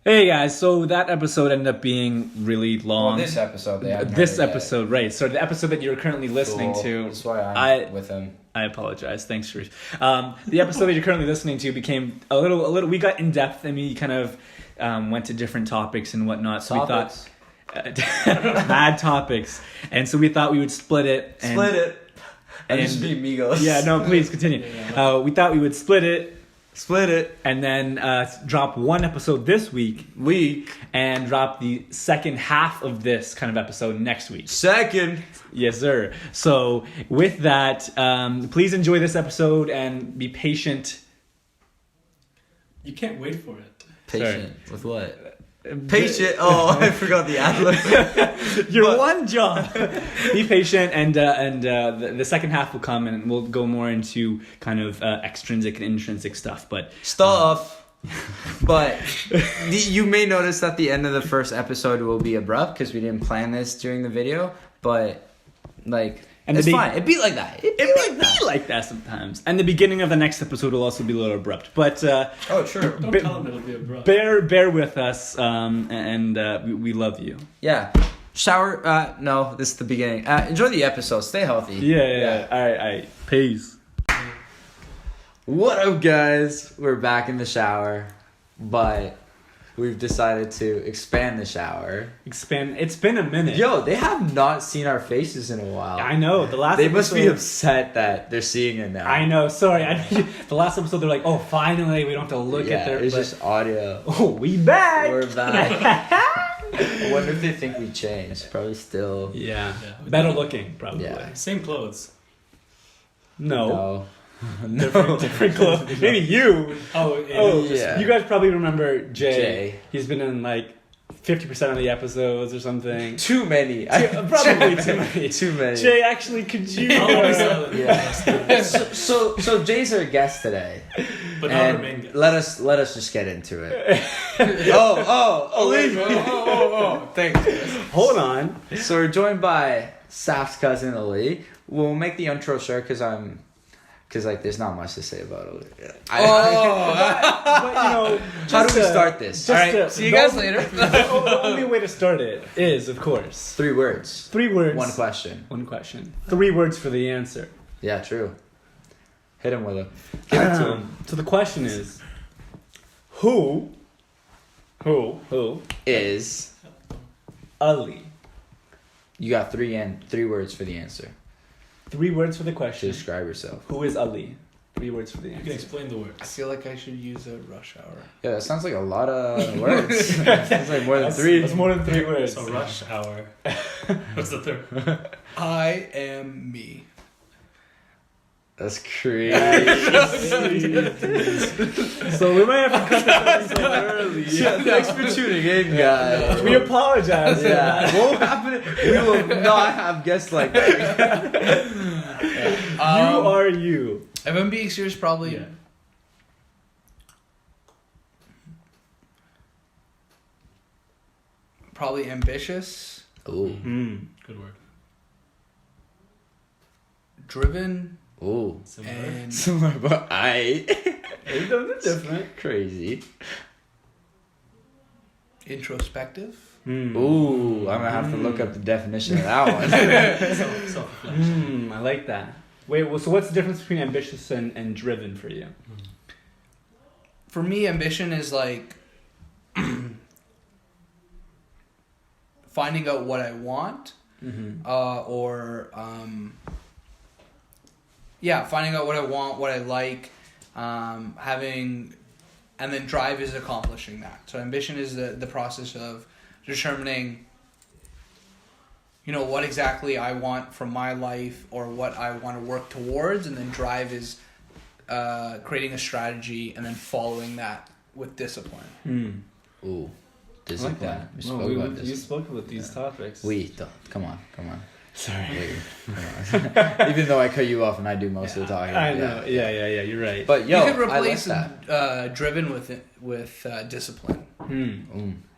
Hey guys, so that episode ended up being really long. Well, this episode, they haven't This heard it episode, yet. right. So the episode that you're currently listening to... That's why I'm with him. I apologize. Thanks, Sharif. The episode that you're currently listening to became a little... We got in-depth and we kind of went to different topics and whatnot. So Topics. we thought... mad topics. And so we thought we would split it. Split it. And just be Migos. Yeah, no, please continue. We thought we would split it. And then drop one episode this week, and drop the second half of this kind of episode next week. Second. Yes, sir. So with that, please enjoy this episode and be patient. You can't wait for it. Patient. With what? Patient. Oh, I forgot the ad-lib. Your one job. Be patient, and the second half will come, and we'll go more into kind of extrinsic and intrinsic stuff. But But you may notice that the end of the first episode will be abrupt because we didn't plan this during the video. But it's fine. It'd be like that. It'd be like that sometimes. And the beginning of the next episode will also be a little abrupt. But oh, true. Don't tell them it'll be abrupt. Bear with us, and we love you. Yeah. Shower. No, this is the beginning. Enjoy the episode. Stay healthy. Yeah. All right. Peace. What up, guys? We're back in the shower, but we've decided to expand the shower. It's been a minute. Yo, they have not seen our faces in a while. I know. They must be upset that they're seeing it now. I know. Sorry. The last episode, they're like, "Oh, finally, we don't have to look at their." It's just audio. Oh, we back. We're back. I wonder if they think we changed. Probably still. Yeah. Better looking, probably. Yeah. Same clothes. No. Different clothes. Maybe you. Oh, yeah. You guys probably remember Jay. He's been in 50% of the episodes or something. Too many. Probably too many. Too many. Jay, actually, could you? Yeah. So Jay's our guest today. But not our main guest. Let us just get into it. Oh, thanks. Hold on. So we're joined by Saf's cousin Ali. We'll make the intro short because there's not much to say about Ali. But how do we start this? All right, see you guys later. The only way to start it is, of course, 3 words. 3 words. One question. 3 words for the answer. Yeah, true. Hit him with it. Give it to him. So the question is, who is Ali? You got 3 words for the answer. 3 words for the To question. describe yourself. Who is Ali? 3 words for the You can answer. explain the I words. feel like I should use a rush hour. Yeah, that sounds like a lot of words. Sounds like more than 3. That's more than 3 words. So rush hour. What's the third? I am me. That's crazy. So we might have to cut this early. Thanks for tuning in, guys. We apologize. Yeah. What will happen? We will not have guests like that. You are you. If I'm being serious, probably. Yeah. Probably ambitious, Ooh. Good word. driven, Ooh. Similar. and Similar, but It's different. crazy. introspective. Ooh, I'm gonna have to look up the definition of that one. Self-reflection. I like that. Wait, so what's the difference between ambitious and driven for you? For me, ambition is finding out what I want, finding out what I want, what I like, having, and then drive is accomplishing that. So ambition is the process of determining, what exactly I want from my life or what I want to work towards, and then drive is creating a strategy and then following that with discipline. Ooh, discipline. that. We spoke about this. You spoke about these topics. Come on. Sorry. Come on. Even though I cut you off and I do most of the talking. I know. Yeah. You're right. But yo, you could replace I like that. driven with discipline.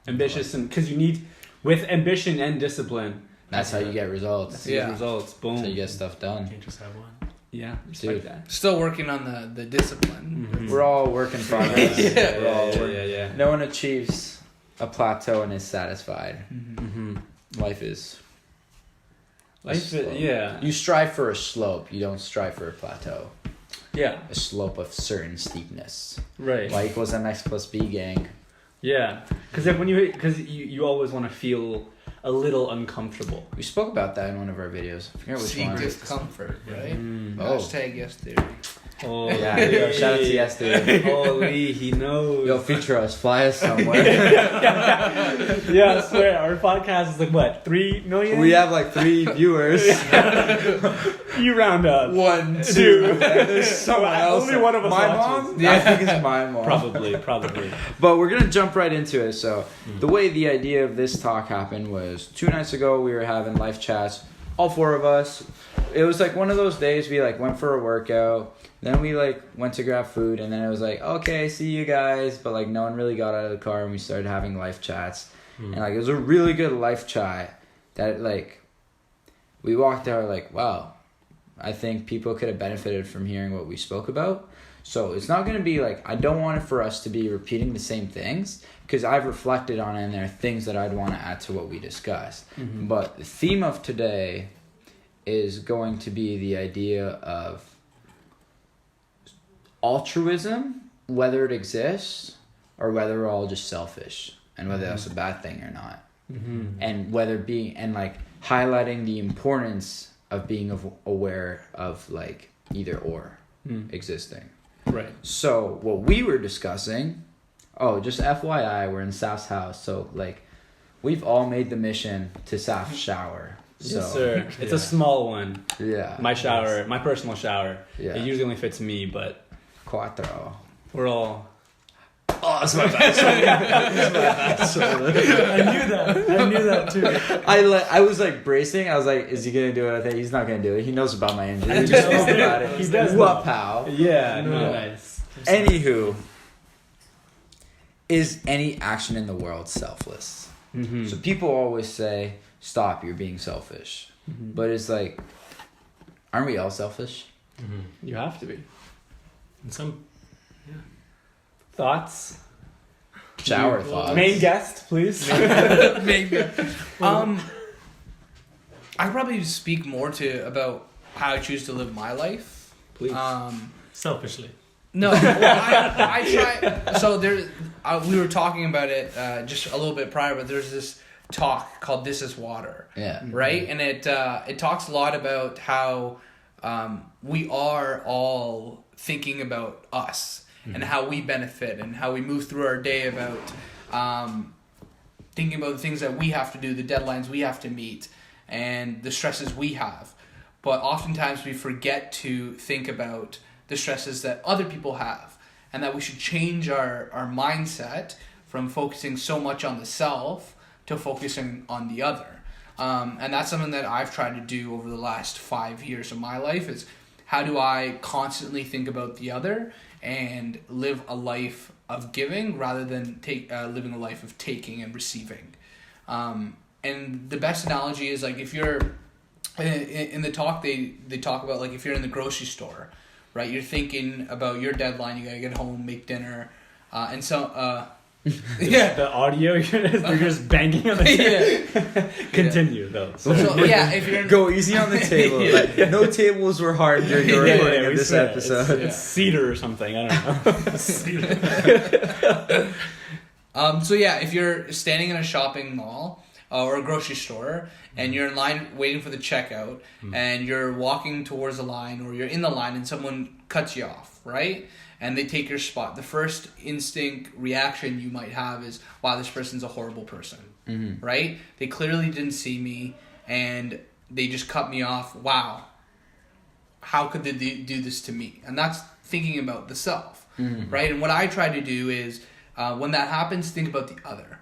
Ambitious, and because you need with ambition and discipline. That's how you get results. These results. Boom. That's how you get stuff done. Can't just have one. Yeah, Dude. like that. Still working on the discipline. We're all work in progress. Yeah. We're all Yeah. No one achieves a plateau and is satisfied. Mm-hmm. Life is. Yeah. You strive for a slope. You don't strive for a plateau. Yeah. A slope of certain steepness. Right. Y equals mx plus b, gang. Yeah. Because you always want to feel a little uncomfortable. We spoke about that in one of our videos. I forget which Seek one. discomfort, right? Oh. Hashtag yes theory. Oh, Yeah, yo, shout out to Yes Dude. Holy, he knows. Yo, feature us, fly us somewhere. Yeah, I swear, our podcast is like what, 3 million? We have like 3 viewers. You round up. 1, 2. Two. There's someone else. Only one of us My watches. mom? Yeah. I think it's my mom. Probably. But we're gonna jump right into it. So the way the idea of this talk happened was 2 nights ago we were having live chats, all 4 of us. It was like one of those days we like went for a workout, then we like went to grab food, and then it was like, okay, see you guys, but like no one really got out of the car, and we started having live chats. And like it was a really good live chat that like we walked out like, wow, I think people could have benefited from hearing what we spoke about. So it's not going to be like, I don't want it for us to be repeating the same things, because I've reflected on it and there are things that I'd want to add to what we discussed. Mm-hmm. But the theme of today is going to be the idea of altruism, whether it exists or whether we're all just selfish, and whether that's a bad thing or not. Mm-hmm. And whether being, and like highlighting the importance of being aware of like either or existing. Right. So what we were discussing, just FYI, we're in Saf's house, so like we've all made the mission to Saf's shower. So, Yes, sir. It's a small one. Yeah. My shower, my personal shower. Yeah. It usually only fits me, but Cuatro. we're all... Oh, that's my bad. I knew that too. I was like bracing. I was like, is he gonna do it? I think he's not gonna do it. He knows about my injury. He just knows about it. He does What, know. pal? Yeah, No. nice. Anywho, is any action in the world selfless? Mm-hmm. So people always say, stop, you're being selfish. Mm-hmm. But it's like, aren't we all selfish? You have to be. And some, Thoughts? Shower thoughts. Main guest, please. Maybe. I probably speak more about how I choose to live my life. Please. selfishly. No, well, I try. So we were talking about it just a little bit prior, but there's this talk called "This Is Water," Yeah. right? And it talks a lot about how we are all thinking about us and how we benefit and how we move through our day about thinking about the things that we have to do, the deadlines we have to meet, and the stresses we have. But oftentimes we forget to think about the stresses that other people have, and that we should change our mindset from focusing so much on the self to focusing on the other. And that's something that I've tried to do over the last 5 years of my life, is how do I constantly think about the other and live a life of giving rather than living a life of taking and receiving. And the best analogy is like if you're in the talk, they talk about like if you're in the grocery store, right? You're thinking about your deadline. You gotta get home, make dinner, and so yeah. The audio, you're just banging on the table. Continue though. So yeah, if you're Go easy on the table. Like, no tables were hard during the recording of we this swear. episode. It's cedar or something. I don't know. So yeah, if you're standing in a shopping mall or a grocery store and you're in line waiting for the checkout and you're walking towards the line or you're in the line and someone cuts you off, right? And they take your spot. The first instinct reaction you might have is, wow, this person's a horrible person, right? They clearly didn't see me and they just cut me off. Wow, how could they do this to me? And that's thinking about the self, right? And what I try to do is, when that happens, think about the other,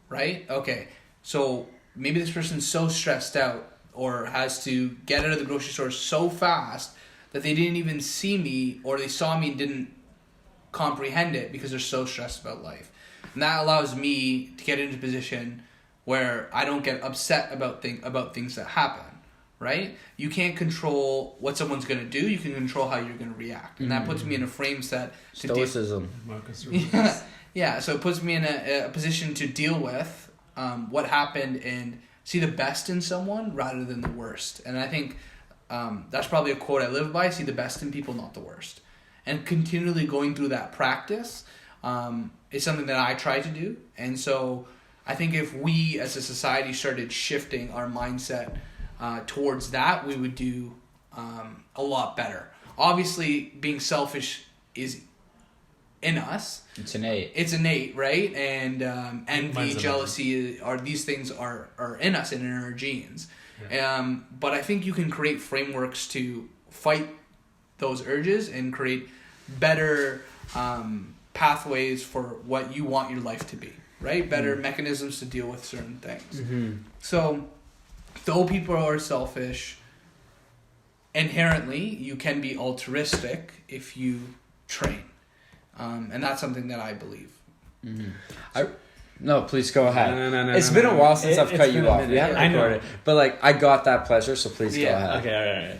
right? Okay, so maybe this person's so stressed out or has to get out of the grocery store so fast that they didn't even see me, or they saw me and didn't comprehend it because they're so stressed about life. And that allows me to get into a position where I don't get upset about things that happen, right? You can't control what someone's going to do. You can control how you're going to react. And that puts me in a frame set to Stoicism. Marcus yeah, Yeah, so it puts me in a position to deal with what happened and see the best in someone rather than the worst. And I think that's probably a quote I live by: see the best in people, not the worst. And continually going through that practice is something that I try to do. And so I think if we as a society started shifting our mindset towards that, we would do a lot better. Obviously, being selfish is in us. It's innate. It's innate, right? And envy, Mine's jealousy, these things are in us and in our genes. Yeah. But I think you can create frameworks to fight those urges and create better pathways for what you want your life to be, right? Better mechanisms to deal with certain things. Mm-hmm. So, though people are selfish, inherently you can be altruistic if you train. And that's something that I believe. Mm-hmm. No, please go ahead. No, it's been a while since I've cut you off. Yeah, I know. But like, I got that pleasure, so please go ahead. Okay, all right.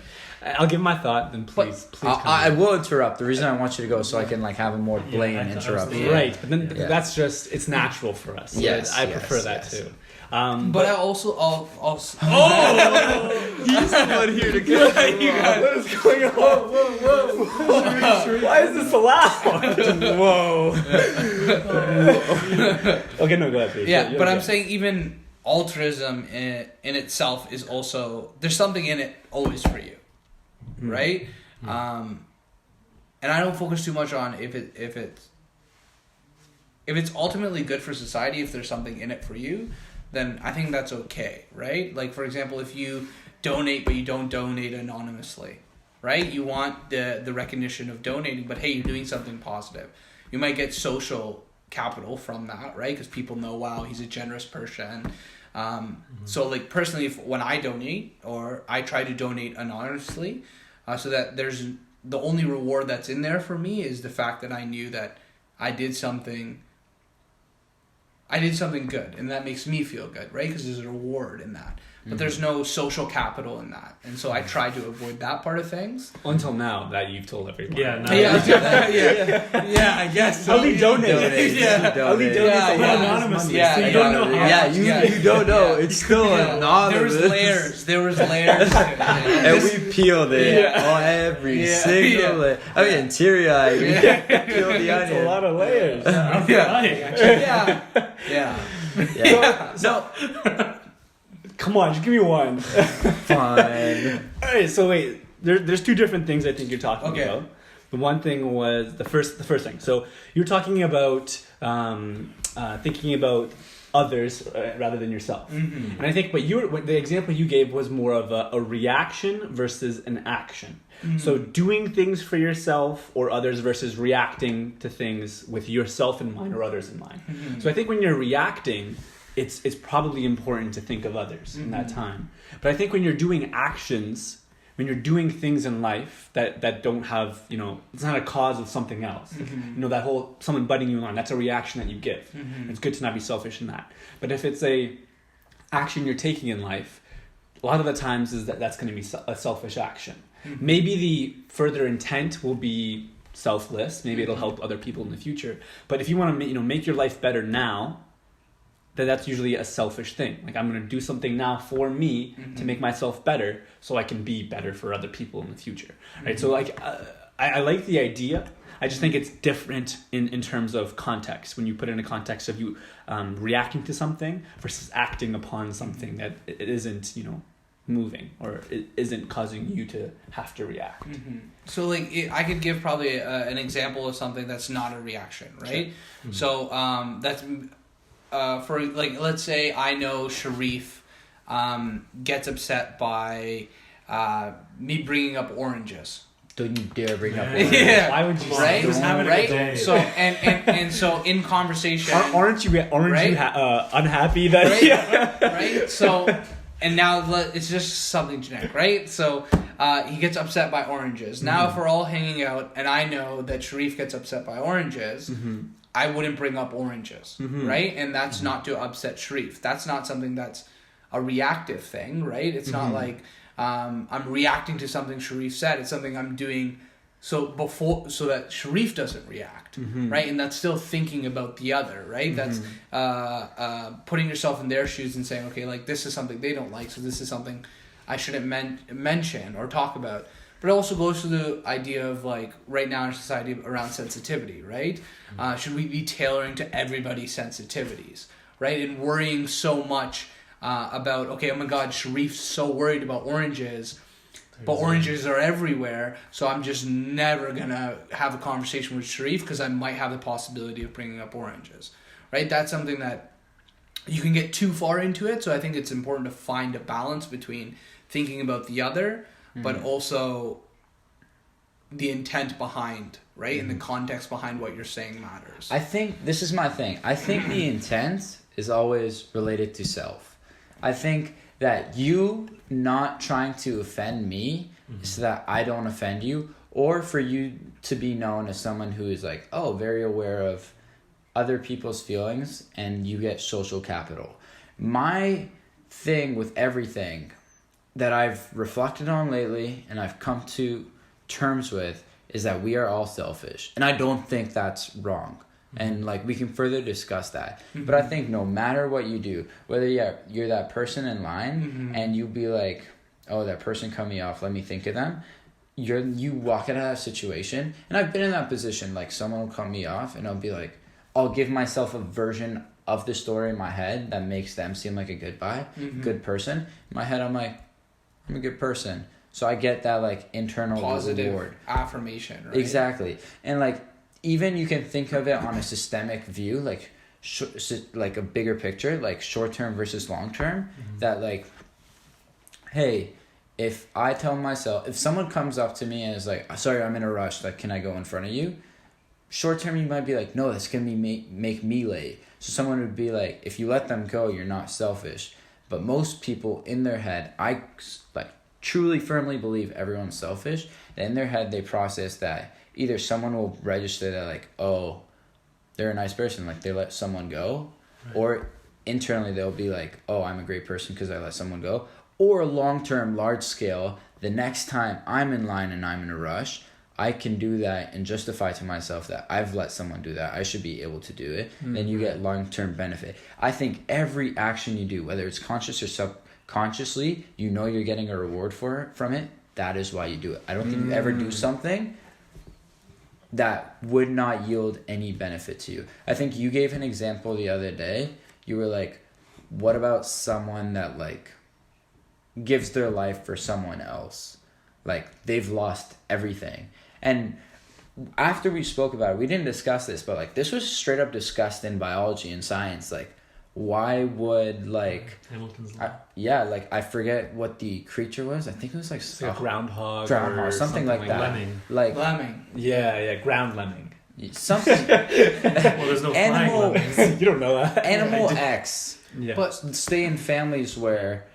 I'll give my thought, then please. I will interrupt. The reason I want you to go so I can like have a more blatant interruption. Right, but then that's just, it's natural for us. Yes, I prefer that too. But I also oh he's the one here to go. What is going on? Whoa. Why is this allowed? Whoa. Okay, no, go ahead, please. Yeah, but I'm saying even altruism in itself is also, there's something in it always for you, right? And I don't focus too much on if it's ultimately good for society, if there's something in it for you, then I think that's okay, right? Like, for example, if you donate but you don't donate anonymously, right? You want the recognition of donating, but hey, you're doing something positive. You might get social capital from that, right? Because people know, wow, he's a generous person. So, like, personally, when I donate, or I try to donate anonymously, so that there's the only reward that's in there for me is the fact that I knew that I did something good, and that makes me feel good, right? Because there's a reward in that. But there's no social capital in that. And so I try to avoid that part of things. Until now that you've told everybody. Yeah, no. Yeah, I guess. I'll be donating. Yeah. I'll be donating anonymously. Yeah, so you don't know how much. You don't know. It's still anonymous. There was layers. And we peeled it on every single layer. I mean, teary-eyed. We peeled the onion. It's a lot of layers. I'm crying, actually. Yeah. So, come on, just give me one. Fine. All right, so wait. There's two different things I think you're talking about. The one thing was the first thing. So you're talking about thinking about others rather than yourself. Mm-hmm. And I think what the example you gave was more of a reaction versus an action. Mm-hmm. So doing things for yourself or others versus reacting to things with yourself in mind or others in mind. Mm-hmm. So I think when you're reacting, it's probably important to think of others in that time. But I think when you're doing actions, when you're doing things in life that don't have, it's not a cause of something else. Mm-hmm. That whole someone butting you on, that's a reaction that you give. Mm-hmm. It's good to not be selfish in that. But if it's a action you're taking in life, a lot of the times that's going to be a selfish action. Mm-hmm. Maybe the further intent will be selfless. Maybe it'll help other people in the future. But if you want to make your life better now, then that's usually a selfish thing. Like, I'm going to do something now for me to make myself better so I can be better for other people in the future. Right? So, like, I like the idea. I just think it's different in terms of context. When you put it in a context of you reacting to something versus acting upon something that it isn't, moving or it isn't causing you to have to react. Mm-hmm. So, like, I could give probably an example of something that's not a reaction, right? Sure. Mm-hmm. So, that's... for, like, let's say I know Sharif gets upset by me bringing up oranges. Don't you dare bring up oranges. Yeah. Why would you? Right? He was having a good day. So and so in conversation, aren't you unhappy that? Right? Yeah. Right. So and now it's just something generic, right? So he gets upset by oranges. Now if we're all hanging out and I know that Sharif gets upset by oranges. Mm-hmm. I wouldn't bring up oranges, right? And that's not to upset Sharif. That's not something that's a reactive thing, right? It's not like I'm reacting to something Sharif said. It's something I'm doing so that Sharif doesn't react, right? And that's still thinking about the other, right? That's putting yourself in their shoes and saying, okay, like this is something they don't like, so this is something I shouldn't mention or talk about. But it also goes to the idea of like right now in our society around sensitivity, right? Should we be tailoring to everybody's sensitivities, right? And worrying so much about, okay, oh my God, Sharif's so worried about oranges, but oranges are everywhere, so I'm just never going to have a conversation with Sharif because I might have the possibility of bringing up oranges, right? That's something that you can get too far into it, so I think it's important to find a balance between thinking about the other, but also the intent behind, right? And the context behind what you're saying matters. I think, this is my thing, I think the intent is always related to self. I think that you not trying to offend me so that I don't offend you, or for you to be known as someone who is like, oh, very aware of other people's feelings and you get social capital. My thing with everything that I've reflected on lately and I've come to terms with is that we are all selfish. And I don't think that's wrong. And like we can further discuss that. But I think no matter what you do, whether you're that person in line and you be like, oh, that person cut me off, let me think of them. You walk out of that situation, and I've been in that position, like someone will cut me off and I'll be like, I'll give myself a version of the story in my head that makes them seem like a good person. In my head I'm like, I'm a good person. So I get that like internal positive reward. Affirmation, right? Exactly. And like even you can think of it on a systemic view, like like a bigger picture, like short term versus long term. That like, hey, if I tell myself, if someone comes up to me and is like, sorry, I'm in a rush, like, can I go in front of you? Short term, you might be like, no, that's gonna be make me late. So someone would be like, if you let them go, you're not selfish. But most people in their head, I like truly firmly believe everyone's selfish. And in their head, they process that either someone will register that like, oh, they're a nice person, like they let someone go, or internally they'll be like, oh, I'm a great person because I let someone go. Or long-term, large-scale, the next time I'm in line and I'm in a rush, I can do that and justify to myself that I've let someone do that. I should be able to do it. Then you get long-term benefit. I think every action you do, whether it's conscious or subconsciously, you know you're getting a reward from it. That is why you do it. I don't think you ever do something that would not yield any benefit to you. I think you gave an example the other day. You were like, what about someone that like gives their life for someone else? Like they've lost everything. And after we spoke about it, we didn't discuss this, but like this was straight up discussed in biology and science. Like why would like Hamilton's law. like I forget what the creature was. I think it was like a groundhog or something like that. Lemming. Like Lemming. Yeah, ground lemming. something. Well, there's no flying Animal lemmings. You don't know that. Animal X. Yeah. But stay in families where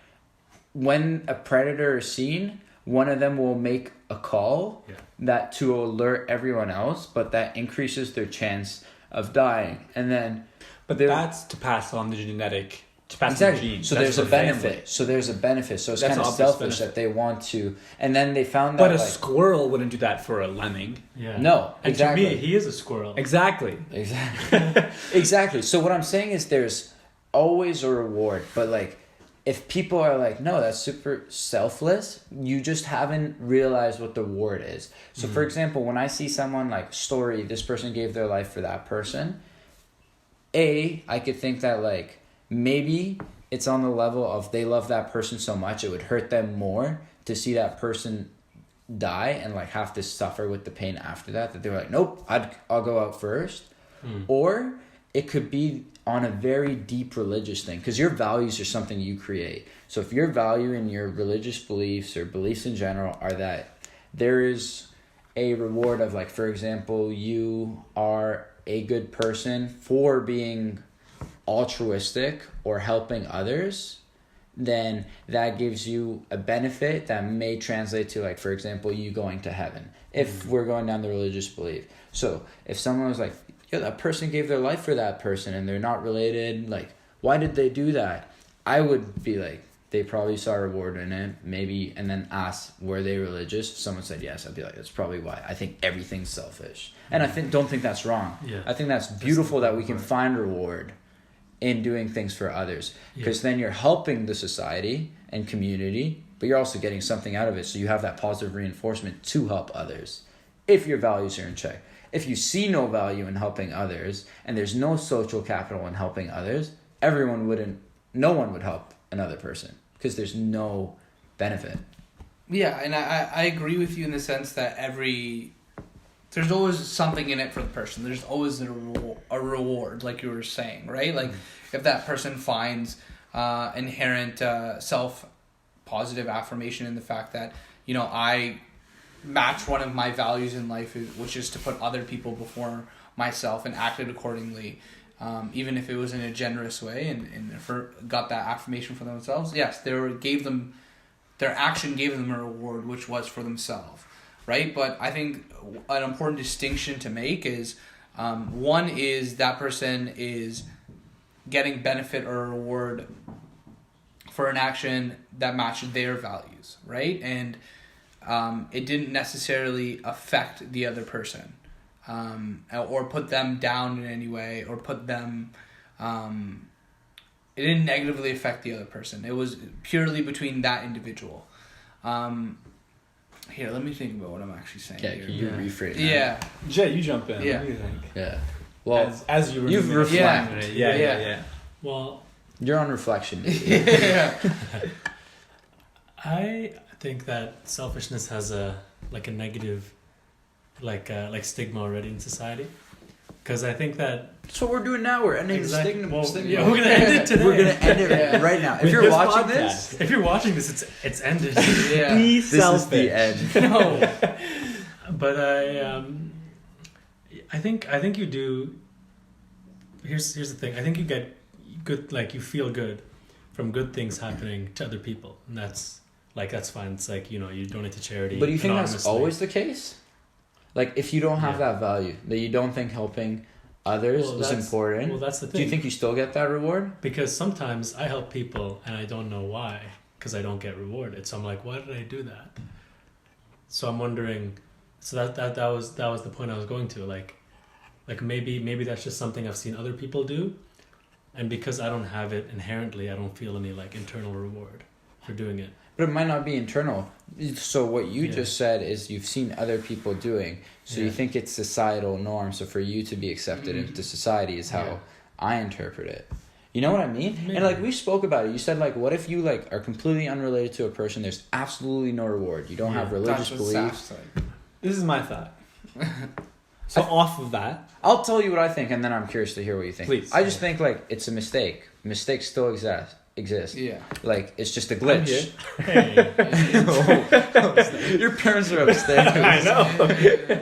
when a predator is seen, one of them will make a call that to alert everyone else, but that increases their chance of dying. And then But that's to pass on the genetic, to pass on the genes. So That's there's a for benefit. family. So there's a benefit. So it's That's kind of obvious selfish benefit. that they want to. And then they found that But a like, squirrel wouldn't do that for a lemming. Yeah. no, And exactly. to me, he is a squirrel. Exactly. Exactly. Exactly. So what I'm saying is there's always a reward, but like if people are like, no, that's super selfless, you just haven't realized what the reward is. So for example, when I see someone like story, this person gave their life for that person, I could think that like maybe it's on the level of they love that person so much it would hurt them more to see that person die and like have to suffer with the pain after that they're like, nope, I'll go out first. Or it could be on a very deep religious thing, because your values are something you create. So if your value and your religious beliefs or beliefs in general are that there is a reward of like, for example, you are a good person for being altruistic or helping others, then that gives you a benefit that may translate to like, for example, you going to heaven, if we're going down the religious belief. So if someone was like, yeah, that person gave their life for that person and they're not related, like, why did they do that? I would be like, they probably saw a reward in it, maybe, and then asked, were they religious? If someone said yes, I'd be like, that's probably why. I think everything's selfish. And I don't think that's wrong. Yeah. I think that's beautiful that we can find reward in doing things for others. Because then you're helping the society and community, but you're also getting something out of it. So you have that positive reinforcement to help others if your values are in check. If you see no value in helping others and there's no social capital in helping others, no one would help another person because there's no benefit. Yeah, and I agree with you in the sense that there's always something in it for the person. There's always a reward, like you were saying, right? Like if that person finds inherent self-positive affirmation in the fact that, I match one of my values in life, which is to put other people before myself and acted accordingly, even if it was in a generous way, and got that affirmation for themselves. Yes, their action gave them a reward, which was for themselves, right? But I think an important distinction to make is, one is that person is getting benefit or reward for an action that matched their values, right? And it didn't necessarily affect the other person, or put them down in any way, or put them, it didn't negatively affect the other person. It was purely between that individual. Here, let me think about what I'm actually saying. Yeah, here. can you rephrase that? Yeah. Jay, you jump in. Yeah. What do you think? Yeah. Well, as you you've reflected. Yeah. Well, You're on reflection. Yeah. I think that selfishness has a negative, stigma already in society, because I think that That's what we're doing now. We're ending the stigma. Well, stigma. yeah, we're gonna end it today. We're gonna end it right now. If With you're this watching podcast. this, If you're watching this, it's ended. Yeah. Be this is selfish. the end. No, but I think you do. Here's the thing. I think you get good, you feel good from good things happening to other people, and that's fine. It's you donate to charity. But do you think that's anonymously. always the case? If you don't have that value, that you don't think helping others is important, Well, that's the thing. do you think you still get that reward? Because sometimes I help people and I don't know why, because I don't get rewarded. So I'm like, why did I do that? So I'm wondering. So that was the point I was going to. Maybe that's just something I've seen other people do, and because I don't have it inherently, I don't feel any internal reward for doing it. But it might not be internal. So what you just said is you've seen other people doing. So you think it's societal norm. So for you to be accepted into society is how I interpret it. You know what I mean? Maybe. And we spoke about it. You said what if you are completely unrelated to a person? There's absolutely no reward. You don't have religious That's what beliefs. Saf's like. This is my thought. So off of that, I'll tell you what I think, and then I'm curious to hear what you think. Please. I just think it's a mistake. Mistakes still exist. Yeah. It's just a glitch. Hey, Your parents are upstairs. I know.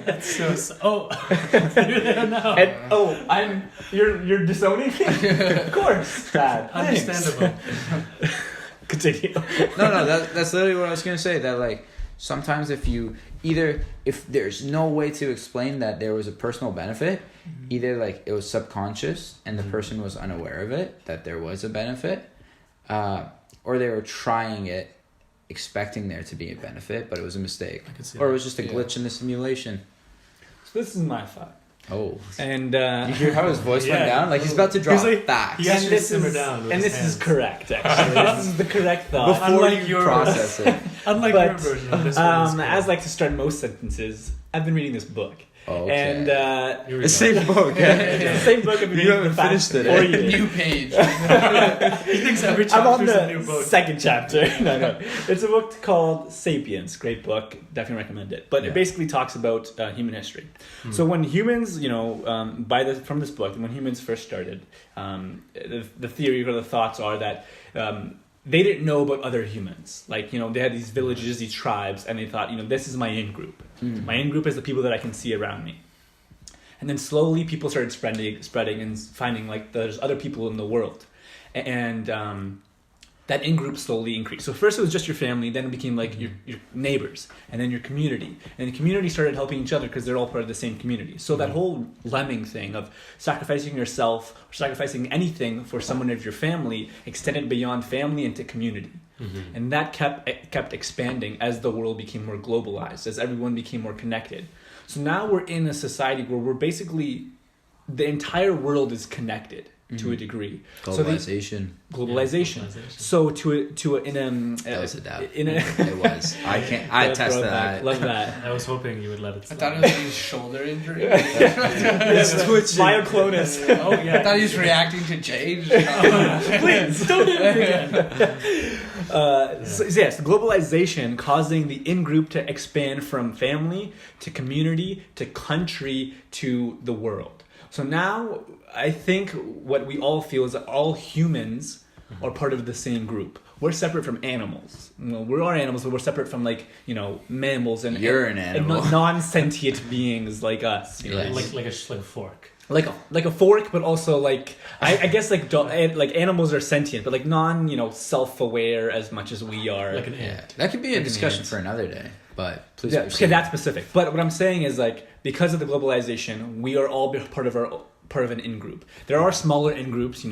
that's so. You're there now. And you're disowning me. Of course, Dad. Thanks. Understandable. Continue. No, that's literally what I was gonna say. That sometimes if there's no way to explain that there was a personal benefit, either it was subconscious and the person was unaware of it, that there was a benefit, or they were trying it, expecting there to be a benefit, but it was a mistake, I can see or it that. was just a glitch in the simulation. So this is my thought. Oh, And you hear how his voice went Yeah. down? He's about to drop He's facts. He has and to this simmer is down with and his this is hands. correct. Actually, this is the correct thought. Before Unlike you yours. process it. Unlike But, your version of this one. is cool. As to start most sentences, I've been reading this book, Okay. and Here we The go. same book. it's the same book I've been You reading for the haven't past finished it, 4 eh? years. New page. He thinks every I'm on chapter is a new the book. second chapter. No. It's a book called *Sapiens*. Great book. Definitely recommend it. But it basically talks about human history. So when humans, from this book, when humans first started, the theory or the thoughts are that they didn't know about other humans. They had these villages, these tribes, and they thought, this is my in-group. My in-group is the people that I can see around me. And then slowly people started spreading and finding there's other people in the world. And that in-group slowly increased. So first it was just your family, then it became like your neighbors, and then your community. And the community started helping each other because they're all part of the same community. So that whole lemming thing of sacrificing yourself or sacrificing anything for someone of your family extended beyond family into community. And that kept expanding as the world became more globalized, as everyone became more connected. So now we're in a society where we're basically, the entire world is connected to a degree. Globalization. Globalization. So That was a dab. It was. I tested that. Love that. I was hoping you would let it I slide. thought it was his shoulder injury. Myoclonus. Oh yeah. I thought he was reacting to change. Please don't do it again. So yes, globalization causing the in-group to expand from family to community to country to the world. So now I think what we all feel is that all humans are part of the same group. We're separate from animals. We are animals, but we're separate from mammals and You're an animal. and non-sentient beings like us. Yes. Like a fork. Like a fork, but also I guess animals are sentient, but self-aware as much as we are. Like an ant. Yeah, that could be a Like discussion ants. for another day. But please Yeah, proceed. okay, that's specific. But what I'm saying is because of the globalization, we are all part of an in-group. There are smaller in-groups,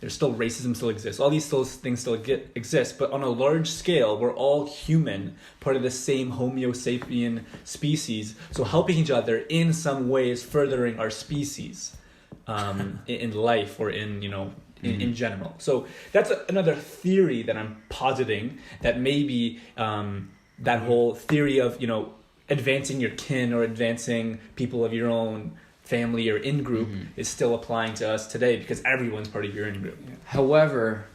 there's still racism still exists. All these things still exist, but on a large scale, we're all human, part of the same Homo sapien species. So helping each other in some ways, furthering our species in life or in general. So that's another theory that I'm positing, that maybe that whole theory of advancing your kin or advancing people of your own family or in-group is still applying to us today because everyone's part of your in-group. However,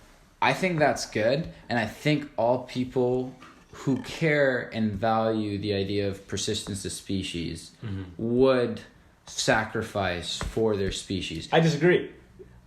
I think that's good, and I think all people who care and value the idea of persistence of species would sacrifice for their species. I disagree.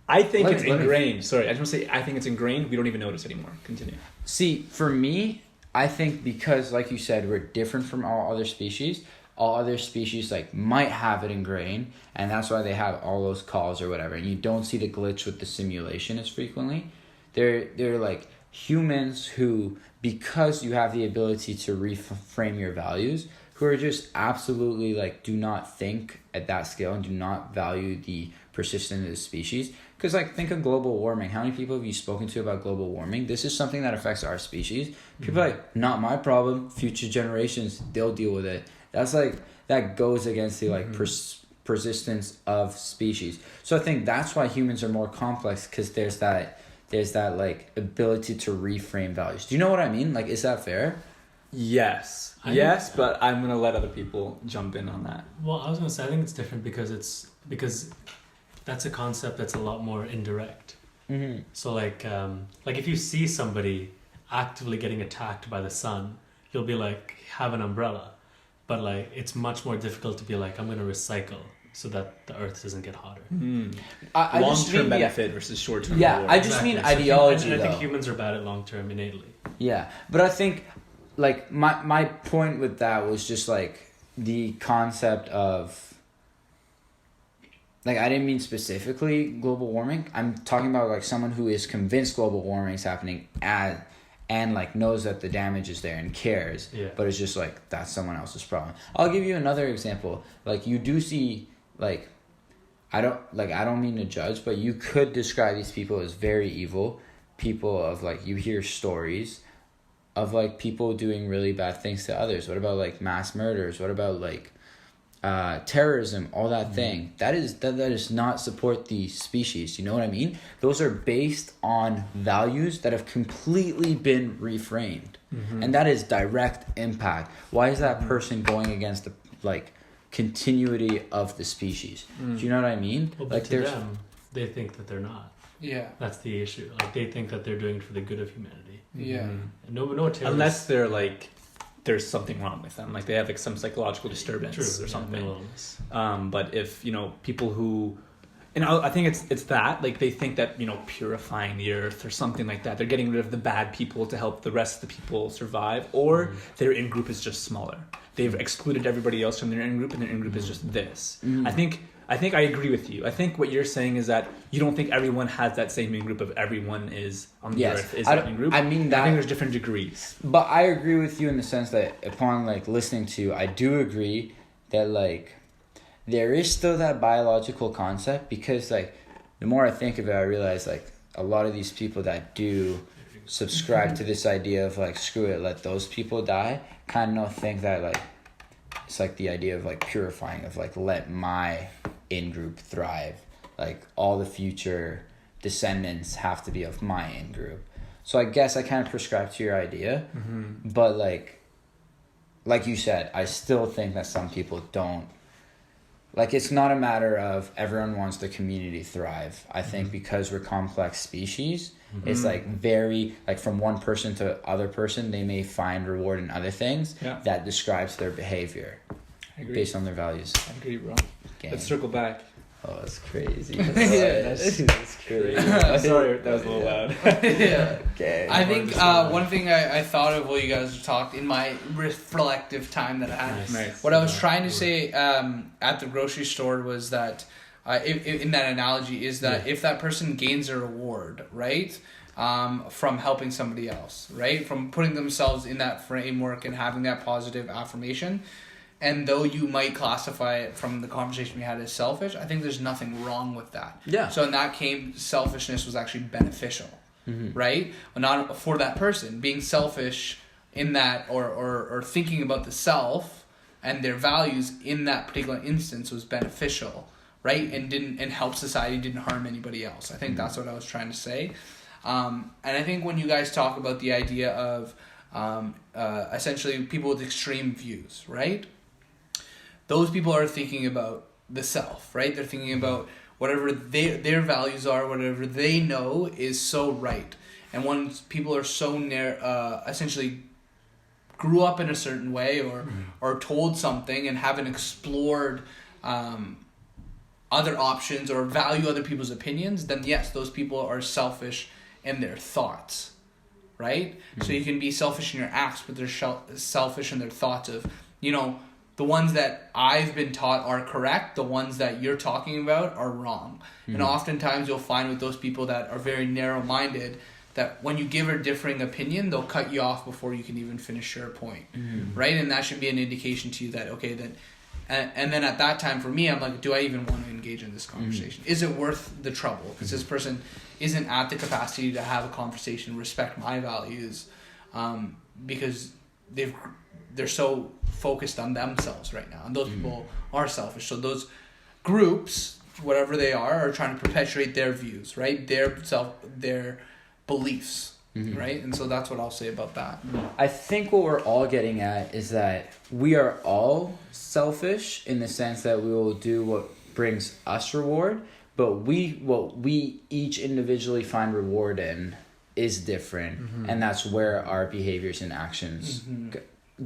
I think it's Let me- ingrained. Sorry, I just want to say I think it's ingrained. We don't even notice anymore. Continue. See, for me, I think because, like you said, we're different from all other species. All other species might have it ingrained, and that's why they have all those calls or whatever. And you don't see the glitch with the simulation as frequently. They're like humans who, because you have the ability to reframe your values, who are just absolutely do not think at that scale and do not value the persistence of the species. Because think of global warming. How many people have you spoken to about global warming? This is something that affects our species. People are not my problem. Future generations, they'll deal with it. That's that goes against the persistence of species. So I think that's why humans are more complex, because there's that ability to reframe values. Do you know what I mean? Is that fair? Yes. But I'm going to let other people jump in on that. Well, I was gonna say I think it's different because that's a concept that's a lot more indirect. So if you see somebody actively getting attacked by the sun, you'll be have an umbrella, but it's much more difficult to be I'm gonna recycle so that the earth doesn't get hotter. I Long-term benefit versus short-term Yeah, reward. I just mean So ideology, I think though. humans are bad at long term innately. Yeah, but I think my point with that was just the concept of I didn't mean specifically global warming. I'm talking about someone who is convinced global warming is happening and knows that the damage is there and cares. Yeah. But it's just that's someone else's problem. I'll give you another example. You do see I don't mean to judge, but you could describe these people as very evil people. Of you hear stories of people doing really bad things to others. What about mass murders? What about terrorism? All that thing that does not support the species. You know what I mean? Those are based on values that have completely been reframed, and that is direct impact. Why is that person going against the continuity of the species? Do you know what I mean? Well, but to them, they think that they're not. Yeah. That's the issue. They think that they're doing it for the good of humanity. Yeah. No terrorists. Unless they're there's something wrong with them, they have some psychological disturbance True, or something. mental illness. But if people who, and I think it's that they think that purifying the earth or something like that, they're getting rid of the bad people to help the rest of the people survive, or their in group is just smaller. They've excluded everybody else from their in group, and their in group is just this. I think I think I agree with you. I think what you're saying is that you don't think everyone has that same in-group of everyone is on the earth is that in-group. I mean that. I think there's different degrees. But I agree with you in the sense that upon like listening to you, I do agree that like there is still that biological concept, because like the more I think of it, I realize like a lot of these people that do subscribe to this idea of like screw it, let those people die, kind of think that like it's like the idea of like purifying, of like let my in-group thrive, like all the future descendants have to be of my in-group. So I guess I kind of prescribe to your idea, but like you said, I still think that some people don't. Like, it's not a matter of everyone wants the community thrive. I think because we're complex species, it's like very, like from one person to other person, they may find reward in other things that describes their behavior based on their values. I agree, bro. Gang. Let's circle back. Oh, that's crazy. That's crazy. Sorry, that was a little loud. Yeah. Okay. I think one thing I thought of while you guys talked in my reflective time that I had, Nice. what I was trying to say at the grocery store was that, in that analogy, is that if that person gains a reward, right, from helping somebody else, right, from putting themselves in that framework and having that positive affirmation, and though you might classify it from the conversation we had as selfish, I think there's nothing wrong with that. Yeah. So in that case, selfishness was actually beneficial, right? Well, not for that person. Being selfish in that, or thinking about the self and their values in that particular instance was beneficial, right? And helped society, didn't harm anybody else. I think that's what I was trying to say. And I think when you guys talk about the idea of essentially people with extreme views, right? Those people are thinking about the self, right? They're thinking about whatever their values are, whatever they know is so right. And when people are so essentially grew up in a certain way or told something and haven't explored other options or value other people's opinions, then yes, those people are selfish in their thoughts, right? So you can be selfish in your acts, but they're selfish in their thoughts of, the ones that I've been taught are correct, the ones that you're talking about are wrong. And oftentimes you'll find with those people that are very narrow-minded that when you give a differing opinion, they'll cut you off before you can even finish your point, right? And that should be an indication to you that, okay, then, and then at that time for me, I'm like, do I even want to engage in this conversation? Is it worth the trouble? Because this person isn't at the capacity to have a conversation, respect my values, because they're so focused on themselves right now, and those people are selfish. So those groups, whatever they are trying to perpetuate their views, right? Their beliefs, right? And so that's what I'll say about that. I think what we're all getting at is that we are all selfish in the sense that we will do what brings us reward, but what we each individually find reward in is different, and that's where our behaviors and actions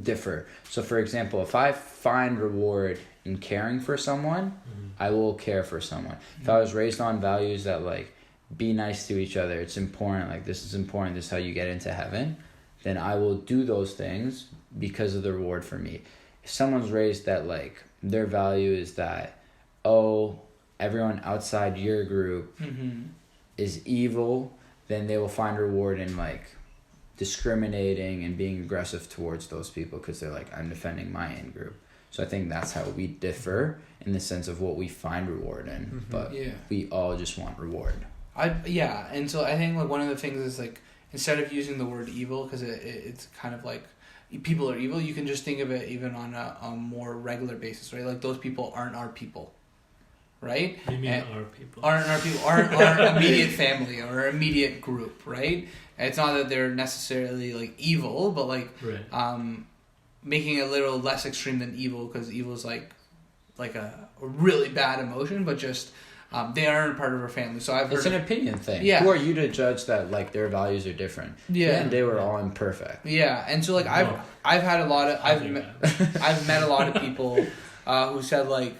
differ. So for example, if I find reward in caring for someone, I will care for someone. If I was raised on values that like be nice to each other, it's important, like this is important, this is how you get into heaven, then I will do those things because of the reward for me. If someone's raised that like their value is that, oh, everyone outside your group is evil, then they will find reward in like discriminating and being aggressive towards those people because they're like, I'm defending my in-group. So I think that's how we differ in the sense of what we find reward in, but we all just want reward. And so I think like one of the things is like, instead of using the word evil, because it's kind of like people are evil, you can just think of it even on a more regular basis, right? Like those people aren't our people, right? You mean our people? Aren't our people, aren't our immediate family or our immediate group, right? And it's not that they're necessarily like evil, but like making it a little less extreme than evil, because evil is like a really bad emotion, but just they aren't part of our family. So It's an opinion thing. Yeah. Who are you to judge that like their values are different? Yeah. And they were all imperfect. Yeah, and so like I've had a lot of I've met a lot of people who said like,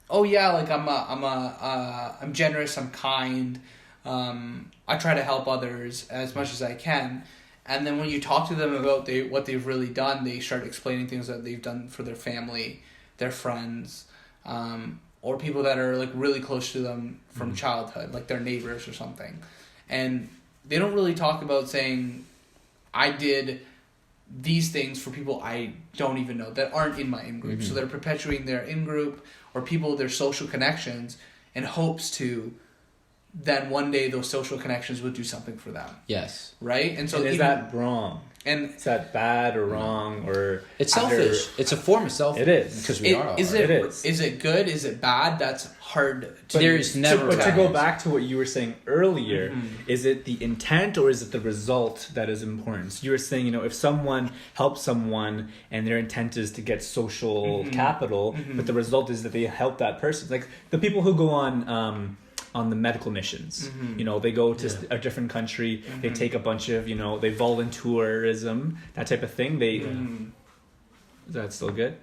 oh yeah, like I'm generous, I'm kind, I try to help others as much as I can. And then when you talk to them about what they've really done, they start explaining things that they've done for their family, their friends, or people that are like really close to them from childhood, like their neighbors or something. And they don't really talk about saying, I did these things for people I don't even know that aren't in my in-group. Mm-hmm. So they're perpetuating their in-group or people, their social connections, in hopes to then one day those social connections would do something for them. Yes. Right? And so And is that wrong? And is that bad or wrong or it's selfish? It's a form of selfishness. It is because we are. Is it good? Is it bad? That's hard. There's never. But to go back to what you were saying earlier, is it the intent or is it the result that is important? So you were saying, you know, if someone helps someone and their intent is to get social capital, but the result is that they help that person, like the people who go on the medical missions. You know, they go to a different country, they take a bunch of, you know, they volunteerism, that type of thing. They is that still good?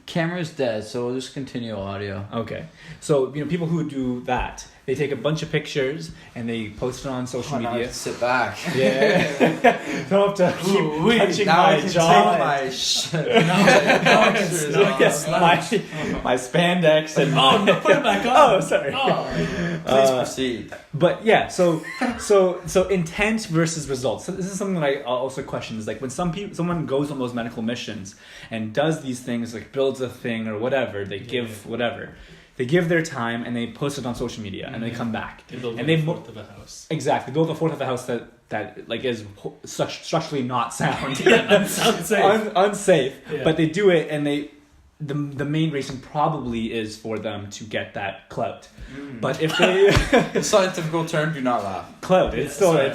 Camera's dead, so we'll just continue audio. Okay. So, you know, people who do that, they take a bunch of pictures and they post it on social media. Sit back. Yeah. Don't have to keep touching now my I can jaw. take my my spandex and no, put it back on. Oh, sorry. Please proceed. But yeah, so intent versus results. So this is something that I also question, is like when someone goes on those medical missions and does these things, like builds a thing or whatever, they give whatever. They give their time and they post it on social media and they come back. They build and a fourth of a house. Exactly. They build a fourth of a house that like is structurally not sound. Unsafe. Unsafe. Yeah. But they do it and the main reason probably is for them to get that clout. But if they The scientific term, do not laugh. clout, it's still sorry,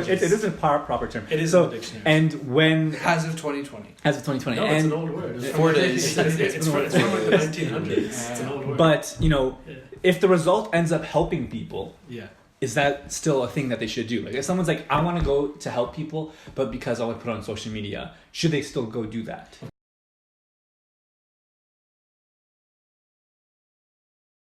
it is a proper term. It is so, in the dictionary. and when as of 2020. as of 2020 No, and it's an old word. It's 4 days. It's from like the 1900s. It's an old word. but you know, if the result ends up helping people, yeah. is that still a thing that they should do? Like if someone's like, I want to go to help people, but because I want to put it on social media, should they still go do that?